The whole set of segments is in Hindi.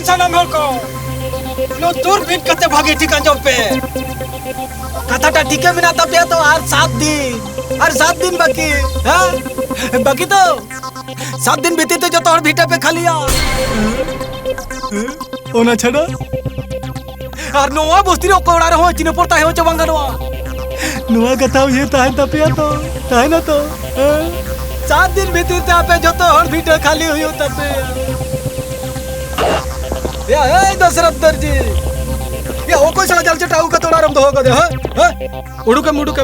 sanam hol ko tur bit kate bhage thik anjom pe kata ta thik mena tapi to ar 7 din baki ha baki to 7 दिन बीते तो जो तोड़ भीटे पे खलिया ओना छड़ा और नोआ बोस्ती रो कोड़ा रो चिने पड़ता है हो चबांगा नोआ कथा ये ताहे तपिया तो ताहे ना तो 7 दिन बीते पे जो तोड़ भीटे खाली हुई तपे या ए दशरथ दर्जी या वो कोई साला जल चटाऊ का तोड़ा रम तो होगा दे हां मुडू के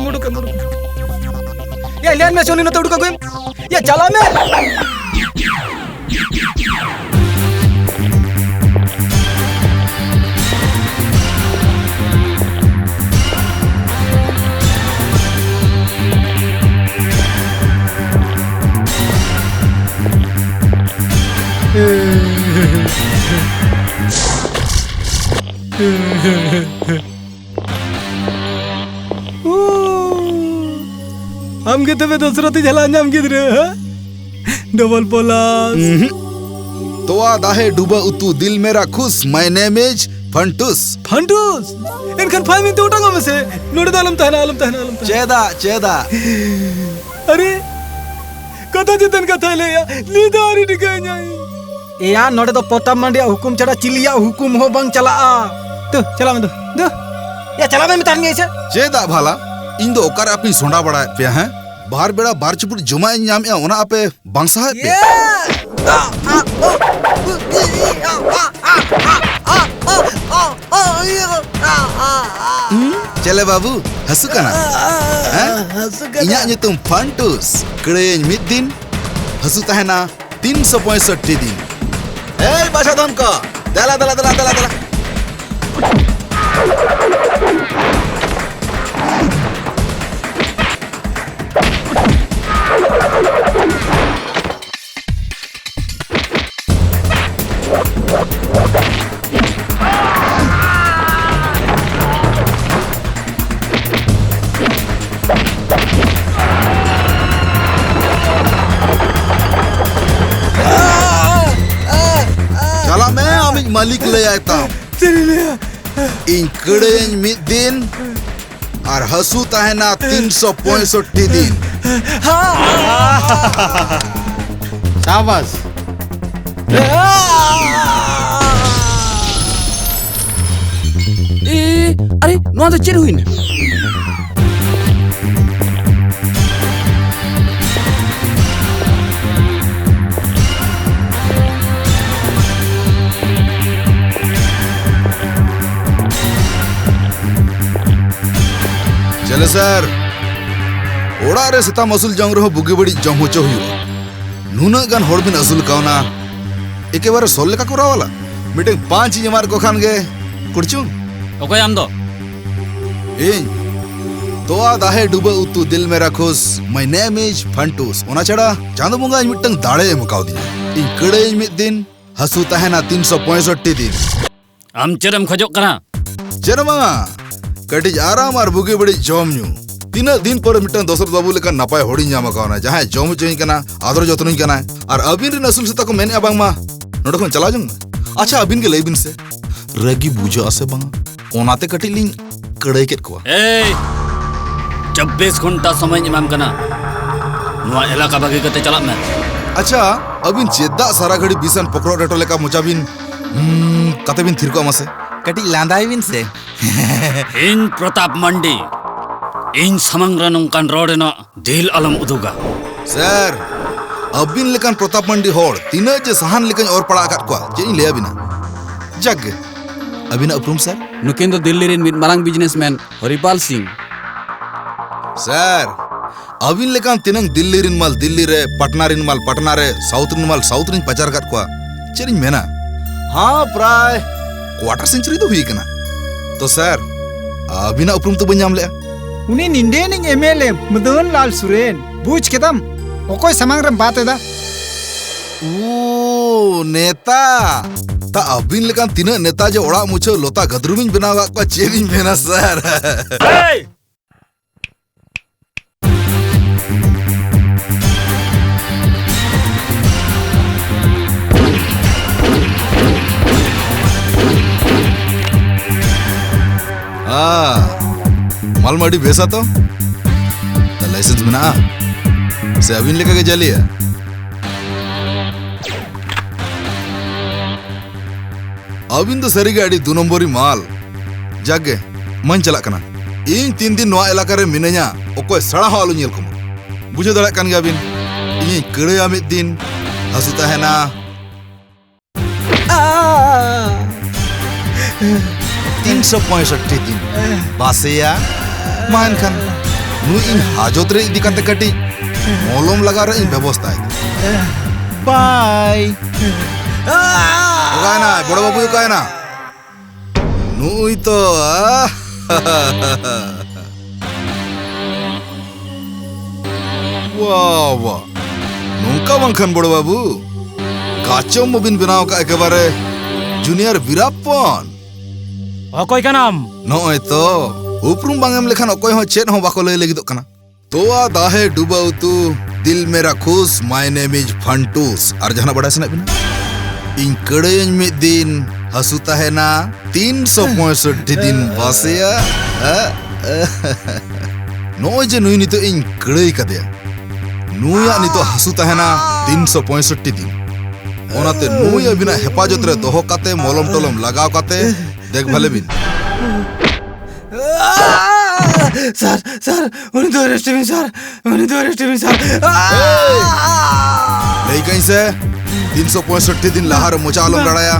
या लेन में सोनी न तोड़ का कोई या चला में हम के तबे दशरथ झला नाम गिद्रे डबल पोलास तोआ दाहे डूबा उतू दिल मेरा खुश माय नेम इज फंटूस इनकन फाइव में तो उठाऊंगा मैं से नोड़े दालम तहना चेदा अरे कथा जितन कथा ले या नीदारी निकल जाई या नोड़े तो पोता मंडिया हुकुम चढ़ा चिलिया हुकुम हो बंग चला तो चला मैं दो या चला मैं तान गई से चेदा भाला इन दो ओकर अपनी सोंडा बड़ा पे हैं बाहर बेड़ा बार चुपुर जुमा नाम या ओना आपे बांसा है पे चले बाबू हसु कना इन्या nyutum फंटूस करें मिड दिन हसु तहना 365 दिन ए बासा दन को दला चला मैं अमित मालिक ले आता इन कड़ें मिड दिन और हसू तहना 365 दिन शाबाश अरे नोआ तो चेर हुई ना चले सर ओड़ा रे सेता मसूल जंग रहो बुगे बड़ी जम होचो हुई नुना गान होड़ बिन असूल कावना एके बार सोल का कोरा वाला मीटिंग 5 जमार को खान गे कुड़चू ओके आम दो इन तोआ दाहे डूबा उतू दिल मेरा खुश माय नेम इज फंटूस ओना छड़ा चांद मुंगा मिटंग दाड़े मुकाव दिया इन कड़े मिद दिन हसू तहना 365 दिन आम चरम खजो कना चरमा कटिज आराम और बुगे बड़ी जम न्यू तीना दिन पर मिटन दोसर बाबू लेका नपाय होड़ी नाम कावना जहां जम चोई कना आदर जतनई कना और अबिन रे नसुल सेता को मेने बांग मा नोड खन चला जंग अच्छा अबिन के लेबिन से रगी बुझा से बांग ओनाते कटि लिंग कड़े केत को ए 24 घंटा समय इमाम कना नुआ इलाका भागे कते चला में अच्छा अबिन चेदा सारा घड़ी बिसन पकड़ो रेटो लेका मुचाबिन कते बिन थिरको मसे कटि लांदाई बिन से इन प्रताप मंडी इन समंग्र नंकान रोडेना दिल अलम उदुगा सर अबिन लेकान प्रताप मंडी होड़ तीना जे सहान लेकान और पड़ा काट को जे ले अबिना जग अबिना उपरुम सर नुकिन दो दिल्ली रेन मिद मारांग बिजनेसमैन हरिपाल सिंह सर अबिन लेकान तिनंग दिल्ली रिन माल दिल्ली रे पटना रे साउथ रिन माल साउथ रिन पचार काट को चेरिन मेना हां प्राय क्वार्टर सेंचुरी तो हुई कना तो सर अबिना उपरुम तो बन्याम ले उनी निंडेनिंग एमएलए मदन लाल सुरेन बुझ केदम ओकोय समंग्रम बात एदा ओ नेता ता अबिन लेकान तिना नेता जे ओड़ा मुछो लोता गदरुमिन बनावा को चेरिन मेना सर मालमाडी बेसा तो लाइसेंस बना से अभी लेकर के चलिए अभी तो सरी गाड़ी 2 नंबरी माल जागे मन चला कना इन 3 दिन नवा इलाका रे मिनया ओको सड़ा हालू नेल को बुझे दड़ा कान गाबिन इन कड़या मिद दिन हसुता है ना 365 दिन बासेया मान खान नु इन हाजत रे इदी काते कटी मोलम लगा रे इन व्यवस्था है बाय ओगाना बड़ बाबू ओगाना नुई तो वाह वाह नौका बंखन बड़ बाबू काचो मोबिन बनाव का एकेबारे जूनियर वीराप्पन अकोय का नाम नोय तो उपरुम बांगेम लेखान अकोय हो चेत हो बाको लय लगिदो कना तोआ दाहे डुबा उतु दिल मेरा खुश माय नेम इज फंटूस और जहां बड़ा सना बिना इन कड़ेन में दिन हसुता है ना 365 दिन बासेया नोय जे नुई नितो इन कड़े कदे नुया नितो हसुता है ना 365 दिन ओनाते नुया बिना हेफाजत रे दोहो काते मलम टलम लगाव काते देख भले बिन सर सर उन्हें तो अरेस्ट में सर ले कैसे 365 दिन लहार मुचालम लड़ाया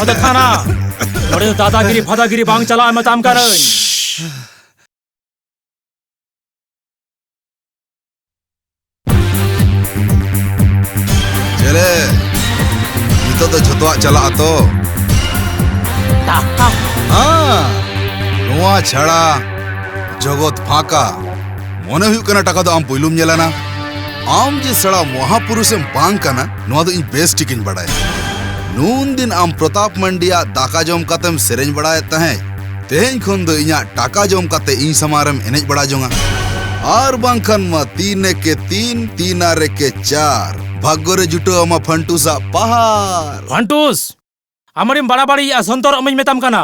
अद थाना बड़े दादागिरी फादागिरी बांग चला मत आम कर चले इतो तो झतवा चला तो नुआ छड़ा जगत फाका मने हुई कना टाका दो आम पहिलुम नेलाना आम जे सड़ा महापुरुषेम बांग कना नुआ दो इन बेस टिकिन बड़ाय नून दिन आम प्रताप मंडिया दाका जम कातेम सेरेंज बड़ाय तहे तेहें खन दो इया टाका जम काते इन समारम एनेज बड़ा जोंगा आर बांखन मा 3 के 3 3 आरे के 4 भाग्य रे जुटो अमा फंटूसा पहाड़ फंटूस आमरिम बड़ा बड़ी असंतर अमज मेताम कना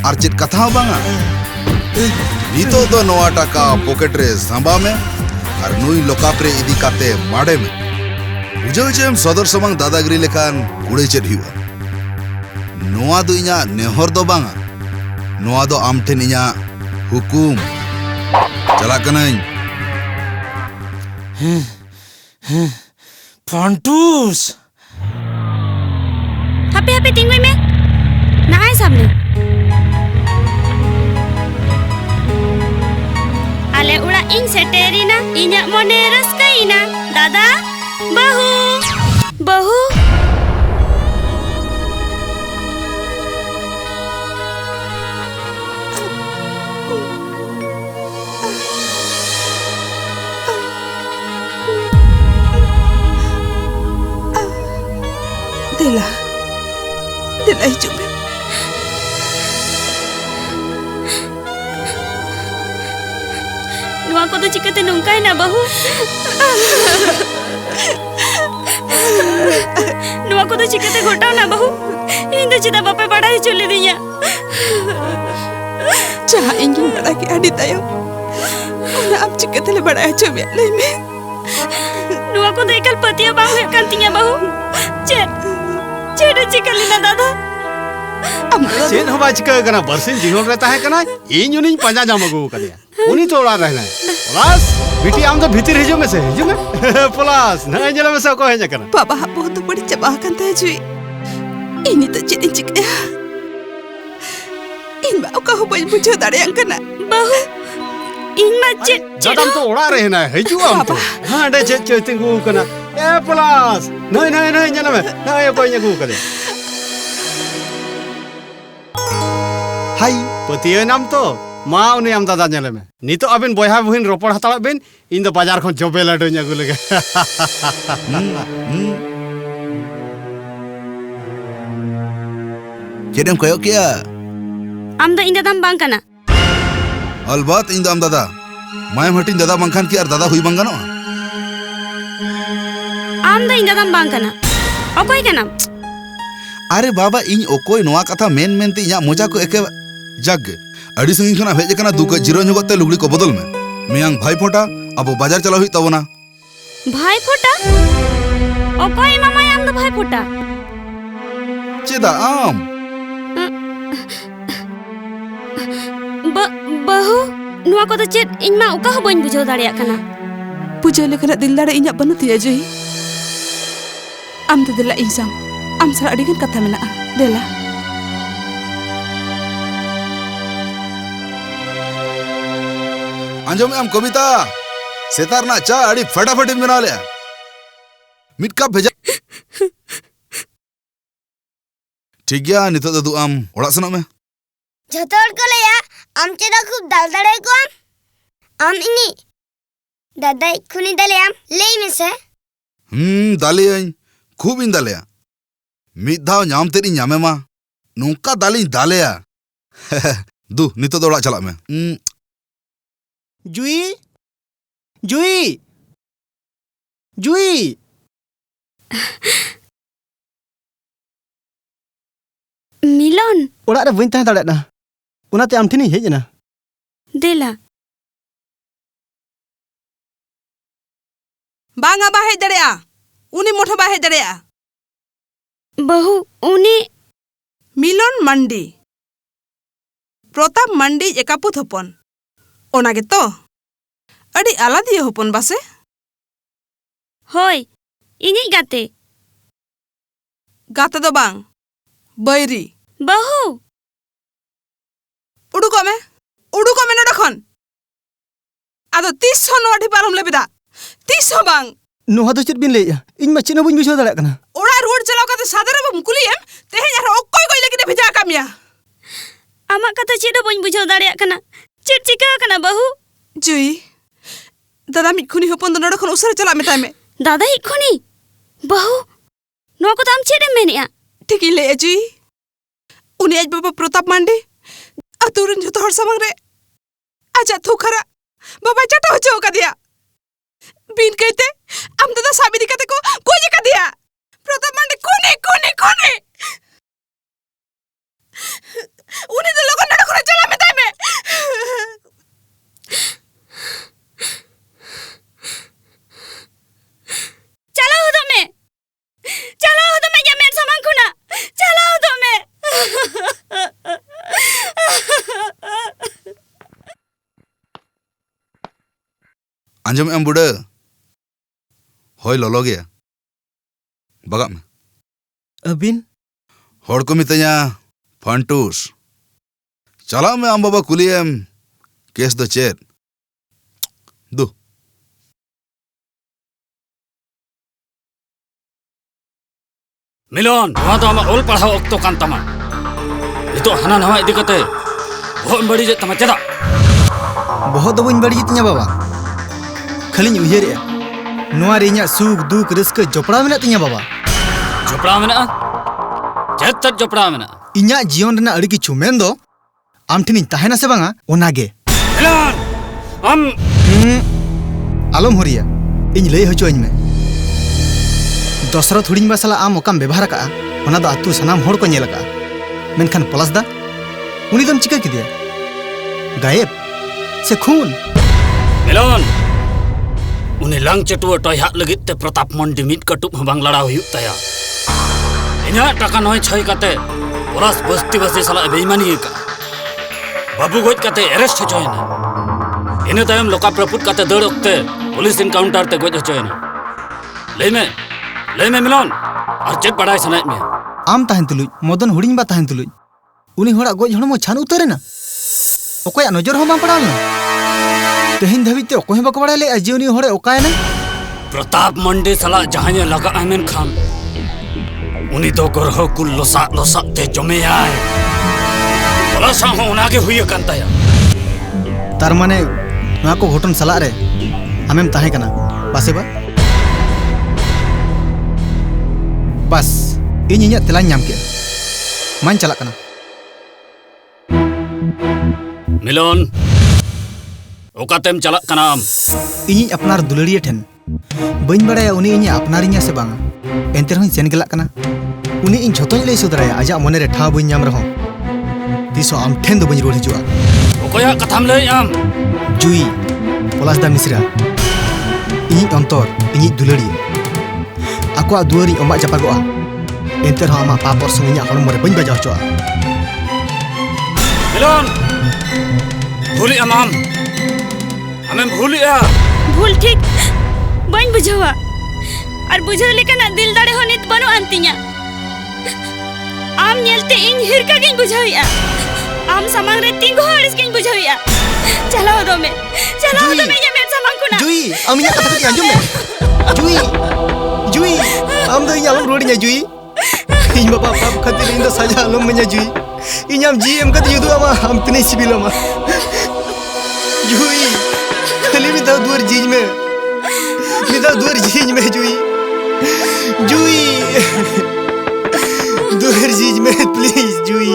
आर चेत कथा बांगा नितो दो नोआ टाका पॉकेट रे सांबा में और नुई लोकाप्रे इदी काते माडे में बुझो जेम सदर समंग दादागिरी लेखान गुड़े चेत हुआ नोआ दो इया नेहर दो बांगा नोआ दो आम ठेन इया हुकुम चला कनाई फंटूस हापे हापे तिंगवे में ना है सामने आले उड़ा इन सेटेरिना इन्या मोने रस्काइना दादा बहू बहू दिला हिजुग में नुआ को तो चिकते नुंका है ना बहू नुआ को तो चिकते घोटाओ ना बहू इन तो चिता बापे बड़ा ही चले दिया जहाँ इंगिन बड़ा के आड़ी तायो उन्हें आप चिकते ले बड़ा है जो ले में नुआ को तो एकल पतिया बाहु है कंतिया बहू चेड़ चिकली ना दादा चेन हवा चिका कना बरसिन जीवन रहता है कना इन यूनिन पंजा जामगो कदिया उनी तो उड़ा रहना है प्लस बिटी आम तो भीतर हिजो में से प्लस ना जला में से को है कना बाबा बहुत तो बड़ी चबाह करता है जुई इनी तो चिन चिकया इन बाउ का हो बज बुझो दाड़े अंकना बहू इन मत जदम तो उड़ा रहना है हिजो आम तो हां डे तिंगु कना ए प्लस नहीं जला में ना ये कोई गु कदे हाय पतिया नाम तो मा उनी आम दादा नेले में नितो अबिन बयहा बहिन रोपड़ हताड़ बिन इन दो बाजार खन जबे लाडोኝ अगु लगे चेदम कयो किया आम दो इन दादाम बांग कना अलबत इन दाम दादा माय हटिन दादा बंखान की और दादा हुई बंगानो आम दो इन दादाम बांग कना अकोय कना अरे बाबा इन ओकोय नोआ कथा मेन मेनते इया मोजा को एके जागे अड़ी संगी खना हेज कना दुका जिरो नगते लुगड़ी को बदल में मियांग भाई फोटा अब बाजार चला हुई तबना भाई फोटा ओकोय मामा आम दो भाई फोटा चेदा आम बहु नुआ को तो चेत इन मा उका हो बन बुझो दाड़िया कना बुझो लेकना दिल दाड़े इᱧᱟᱜ बनुतिया जुई आम तो दिला इंसाम आम सारा अडिगन कथा मेना देला अंजम आम कविता सेतार ना चा अड़ी फटाफट बना ले मिट कप भेजा ठीक गया नितो ददु आम ओड़ा सनो में झतोड़ को लेया आम चेदा खूब दाल दाड़े को आम इनी दादा खुनी दले आम लेई में से दाले खूब इन दाले मिद धाव नाम तेरी नामे मा नोका दाली दालेया दु नितो दोड़ा चला में जुई जुई जुई मिलन ओड़ा रे बइन तह दाड़े ना उनाते आम ठिनी हेज ना देला बांगा बा हेज दड़ेया उनी मोठो बा हेज दड़ेया बहु उनी मिलन मंडी प्रताप मंडी एकापुत होपन ओनागे तो अड़ी आलादिया होपन बासे होय इनी गाते गाते दो बांग बैरी बहु उडुको में नोडा खन आदो 300 नोडी पारम लेबिदा 300 बांग नुहा तो चेत बिन ले इन मा चिनो बुझ बुझो दाड़े कना ओड़ा रोड चलाव काते सादरे बम कुलियम तेहे यार ओक्कोय कोई लेकिन भेजा कामिया आमा कथा चेद बन बुझो दाड़िया कना चेत चिका कना बहु जुई दादा मिखुनी होपन दो नोडा खन उसरे चला मेताय में दादा इखुनी बहु नो को ताम चेद मेनिया ठीक ही ले जुई उनी आज बाबा प्रताप मांडी अतुरन जो हर समंग रे आजा थुखरा बाबा चटा हो का दिया बिन कहते हम दादा साबिरी कहते को कोई का दिया प्रताप मांडी कोने कोने कोने उन्हें तो लोगों ने नडखुरा चला में ताई में चला हो तो मैं या मेरे सामान खुना चला हो तो मैं अंजम एम बुढ़े होय लोलो गया बगा में अबिन होड़ को मितया फंटूस चला में आम बाबा कुलियम केस दो चेत दु मिलन नवा तो आमा ओल पढ़ाओ अक्तो कान तमा नितो हाना नवा इदी कते बहुत बड़ी जे तमा चेदा बहुत दो बइन बड़ी तिया बाबा खाली उयहरे नोआ रे इᱧᱟᱜ सुख दुख रस्क जपड़ा मेना तिया बाबा जपड़ा मेना चेत जपड़ा मेना इᱧᱟᱜ जीवन रेना अड़ी किछु मेन दो आम ठिनी ताहेना से बांगा ओनागे मिलन आम आलम होरिया इन लई हचोኝ में दशरथ हुडिंग बा साला आम ओकाम व्यवहार का ओना दो आतु सनाम होड़ को नेल का मेनखान पलास दा उनी दम चिका किदिया गायब से खून मिलन उनी लांग चटुआ टय हाक लगित ते प्रताप मंडी मिट कटुप हबांग लड़ा हुयु तया इना टाका नय छय काते परास बस्ती बस्ती साला बेईमानी का बाबू गोज काते अरेस्ट होचोयना इने तायम लोका प्रपुत काते दड़ ओक्ते पुलिस इनकाउंटर ते गोज होचोयना लय में मिलन और चेक पढ़ाई सनाय में आम ताहन तुलुj मदन हुडिंग बा ताहन तुलुj उनी होड़ा गोज हणमो छान उतरेना ओकया नजर हो मा पड़ालना तेहिन धबिते ओकोय बको बड़ाले अजीवनी होड़े ओकायना प्रताप मंडी साला जहां लगा आमेन खान उनी तो गरह कुल लोसा ते जमे आए बोला सा हो उनागे हुई कांताया तार माने ना को घटन सला रे आमेम ताहे कना बासे बा बस इन इᱧᱟᱜ तेला नाम के मान चला कना मिलन ओकातेम चला कना इन अपनार दुलड़िया ठेन बइन बड़ाया उनी इᱧ अपनारिया से बांगा एंते रहिन सेन गेला कना उनी इन झोतों लई सुदराया आजा मने रे ठा बई नाम रहो तिसो आम ठेन दो बई रोल हिजुआ ओकया कथाम लई आम जुई पलास दा मिश्रा इन अंतर इन दुलड़ी आको दुआरी अमा जापागोआ एंते रहो आमा पापर संग इᱧᱟᱜ हड़म रे बई बजाव चोआ मिलन भूली आम हमें भूलिया भूल ठीक बन बुझवा और बुझे लेकिन दिल दाड़े होने बनो अंतिया आम नेलते इन हिरका गिन बुझाविया आम समांग रे तिंगो हड़स गिन बुझाविया चलाओ दो में ये मेरे समांग कुना जुई आम इᱧᱟᱜ कथा के आंजम में जुई आम दो इᱧᱟᱜ रोड़ी जुई इन बाबा पाप खातिर इन दो सजा आलम में जुई इᱧᱟम जी एम कत युदु आमा हम तने सिबिल आमा जुई खाली में दुआर जीज में दुआर जीज में जुई दुआर जीज में प्लीज जुई